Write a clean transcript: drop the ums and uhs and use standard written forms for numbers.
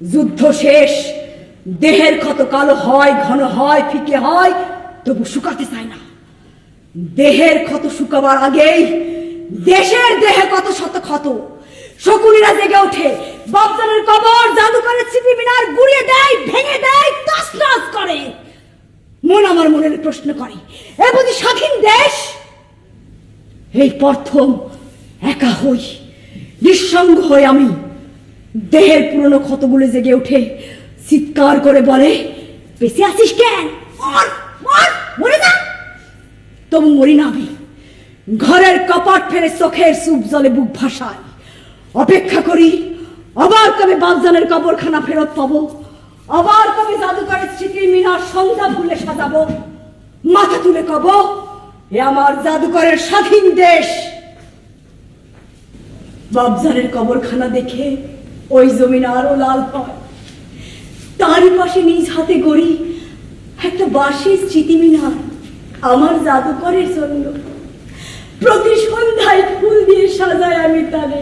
যুদ্ধ শেষ, দেহের ক্ষত কালো হয়, ঘন হয়, ফিকে হয়, তবু শুকাতে চায় না। দেহের ক্ষত শুকাবার আগেই দেশের দেহে কত শত ক্ষত। শকুনিরা জেগে ওঠে, বাপজানের কবর, জাদুকরের স্মৃতি মিনার গুড়িয়ে দেয়, ভেঙে দেয়, তছনছ করে। মন আমার মনের প্রশ্ন করে, এ বুঝি স্বাধীন দেশ? এই প্রথম একা হই, নিঃসঙ্গ হই আমি। দেহের পুরনো ক্ষতগুলো জেগে ওঠে, চিৎকার করে বলে, বেঁচে আছিস কেন? মরে যা। তবু মরি না আমি। ঘরের কপাট ফেলে চোখের সুপ জলে বুক ভাসায়। অপেক্ষা করি, আবার কবে বাপজানের কবরখানা ফেরত পাবো, আবার কবে জাদুকরের স্মৃতি মিনার সন্ধ্যা ফুলে সাজাবো, মাথা তুলে কব, এ আমার জাদুকরের স্বাধীন দেশ। বাপজানের কবরখানা দেখে ওই জমিন আরো লাল হয়। তারই পাশে নিজ হাতে গড়ি একটা বাঁশের স্মৃতি মিনার আমার জাদুকরের জন্য। প্রতি সন্ধ্যায় ফুল দিয়ে সাজাই আমি তারে।